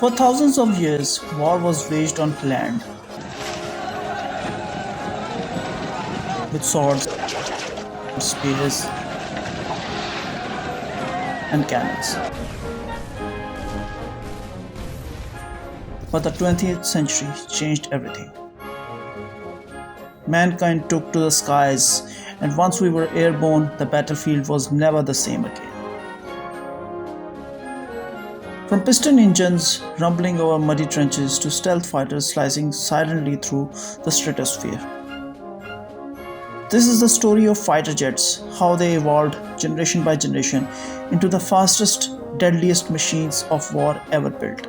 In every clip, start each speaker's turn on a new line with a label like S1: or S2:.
S1: For thousands of years, war was waged on land with swords, spears, and cannons. But the 20th century changed everything. Mankind took to the skies, and once we were airborne, the battlefield was never the same again. From piston engines rumbling over muddy trenches to stealth fighters slicing silently through the stratosphere. This is the story of fighter jets, how they evolved generation by generation into the fastest, deadliest machines of war ever built.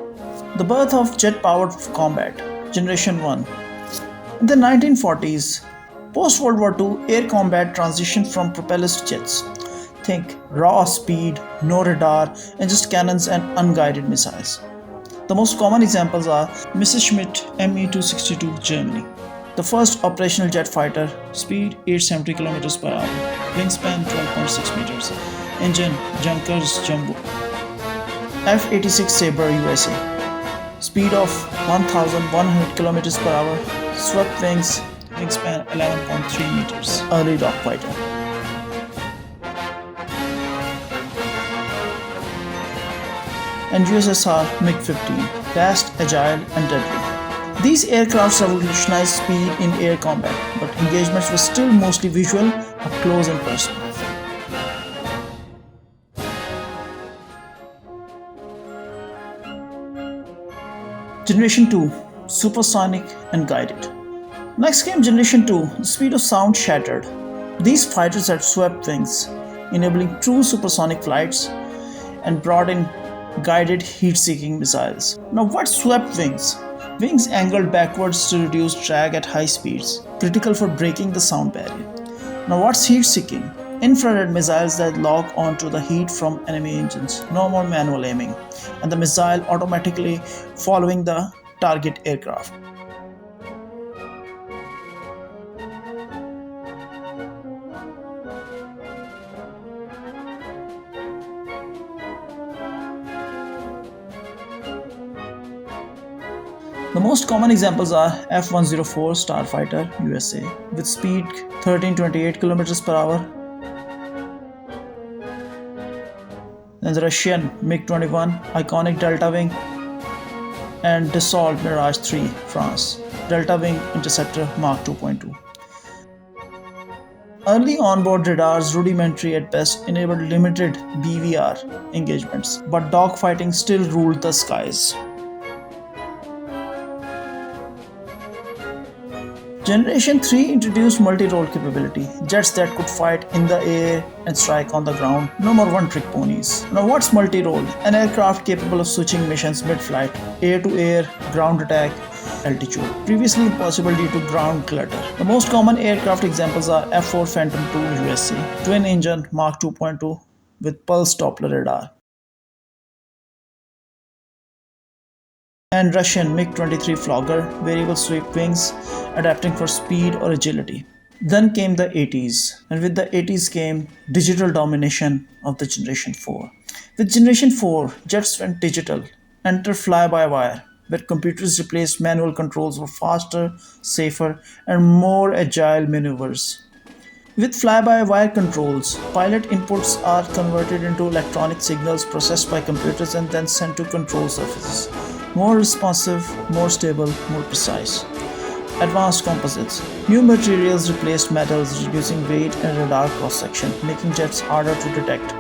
S1: The birth of jet-powered combat, Generation 1. In the 1940s, post-World War II, air combat transitioned from propellers to jets. Think raw speed, no radar, and just cannons and unguided missiles. The most common examples are Messerschmitt Me-262 Germany. The first operational jet fighter, speed 870 km per hour, wingspan 12.6 meters, engine Junkers Jumbo. F-86 Sabre USA, speed of 1100 km per hour, swept wings, wingspan 11.3 meters, early dogfighter. And USSR MiG-15, fast, agile, and deadly. These aircrafts revolutionized speed in air combat, but engagements were still mostly visual, up close and personal. Generation 2, supersonic and guided. Next came Generation 2, the speed of sound shattered. These fighters had swept wings, enabling true supersonic flights, and brought in guided heat-seeking missiles. Now what's swept wings? Wings angled backwards to reduce drag at high speeds, critical for breaking the sound barrier. Now what's heat-seeking? Infrared missiles that lock onto the heat from enemy engines, no more manual aiming, and the missile automatically following the target aircraft. The most common examples are F-104 Starfighter USA with speed 1328 km per hour, then the Russian MiG-21 iconic Delta Wing, and Dassault Mirage 3 France Delta Wing Interceptor Mark 2.2. Early onboard radars, rudimentary at best, enabled limited BVR engagements, but dogfighting still ruled the skies. Generation 3 introduced multi-role capability, jets that could fight in the air and strike on the ground, no more one-trick ponies. Now what's multi-role? An aircraft capable of switching missions mid-flight, air-to-air, ground attack, altitude. Previously impossible due to ground clutter. The most common aircraft examples are F-4 Phantom II USA, twin-engine Mark 2.2 with pulse Doppler radar, and Russian MiG-23 Flogger, variable sweep wings, adapting for speed or agility. Then came the 80s, and with the 80s came digital domination of the Generation 4. With Generation 4, jets went digital, enter fly-by-wire, where computers replaced manual controls for faster, safer, and more agile maneuvers. With fly-by-wire controls, pilot inputs are converted into electronic signals processed by computers and then sent to control surfaces. More responsive, more stable, more precise. Advanced composites. New materials replaced metals, reducing weight and radar cross-section, making jets harder to detect.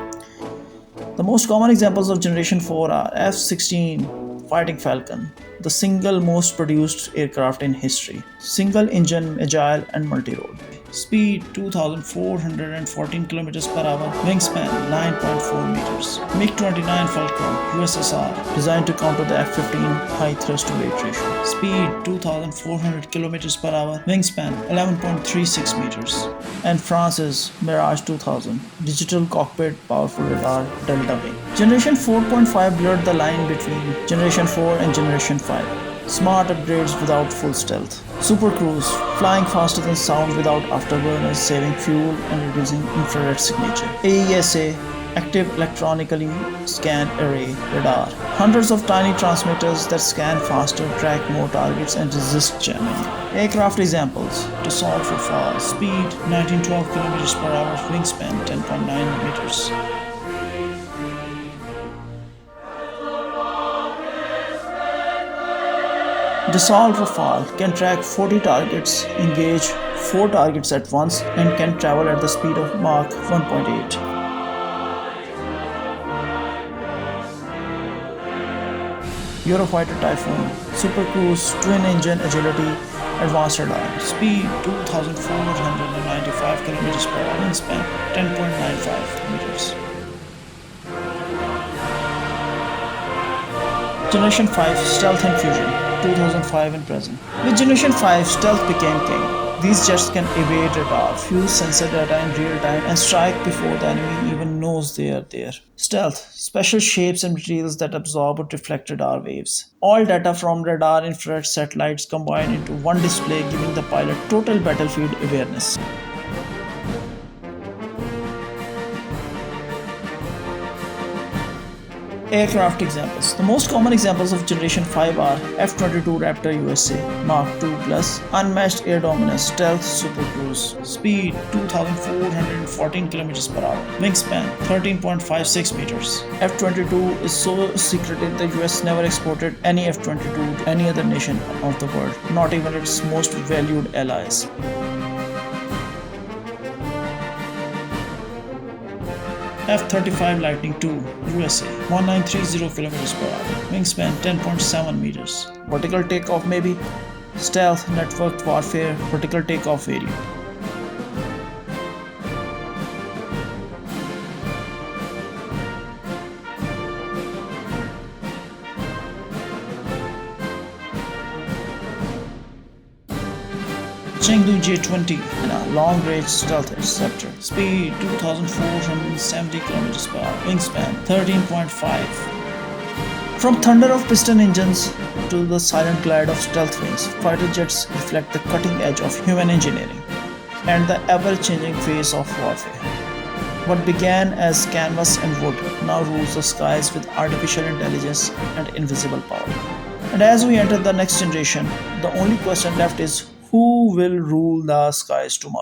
S1: The most common examples of Generation 4 are F-16 Fighting Falcon, the single most produced aircraft in history. Single engine, agile and multi-role. Speed 2414 km per hour, wingspan 9.4 meters. MiG-29 Fulcrum USSR, designed to counter the F-15 high thrust to weight ratio. Speed 2400 km per hour, wingspan 11.36 meters. And France's Mirage 2000, digital cockpit, powerful radar, Delta Wing. Generation 4.5 blurred the line between Generation 4 and Generation 5. Smart upgrades without full stealth. Supercruise, flying faster than sound without afterburners, saving fuel and reducing infrared signature. AESA, Active electronically scan array radar. Hundreds of tiny transmitters that scan faster, track more targets, and resist jamming. Aircraft examples: Dassault Rafale, speed 1912 km per hour, wingspan 10.9 meters. Dassault Rafale can track 40 targets, engage 4 targets at once, and can travel at the speed of Mach 1.8. Eurofighter Typhoon, supercruise, twin-engine agility, advanced radar, speed 2,495 km per hour, wingspan 10.95 meters. Generation 5 Stealth and Fusion, 2005 and present. With Generation 5, stealth became king. These jets can evade radar, fuse sensor data in real time, and strike before the enemy even knows they are there. Stealth: special shapes and materials that absorb or deflect radar waves. All data from radar infrared satellites combined into one display, giving the pilot total battlefield awareness. Aircraft examples. The most common examples of Generation 5 are F-22 Raptor USA, Mach 2 plus, unmatched air dominance, stealth, supercruise, speed 2,414 km per hour, wingspan 13.56 meters. F-22 is so secretive the US never exported any F-22 to any other nation of the world, not even its most valued allies. F-35 Lightning II, USA, 1930 km per hour, wingspan 10.7 meters. Vertical takeoff maybe? Stealth, networked warfare, vertical takeoff variant. Chengdu J-20 and a long-range stealth interceptor. Speed 2,470 km per hour. Wingspan 13.5. From thunder of piston engines to the silent glide of stealth wings, fighter jets reflect the cutting edge of human engineering and the ever-changing face of warfare. What began as canvas and wood now rules the skies with artificial intelligence and invisible power. And as we enter the next generation, the only question left is, who will rule the skies tomorrow?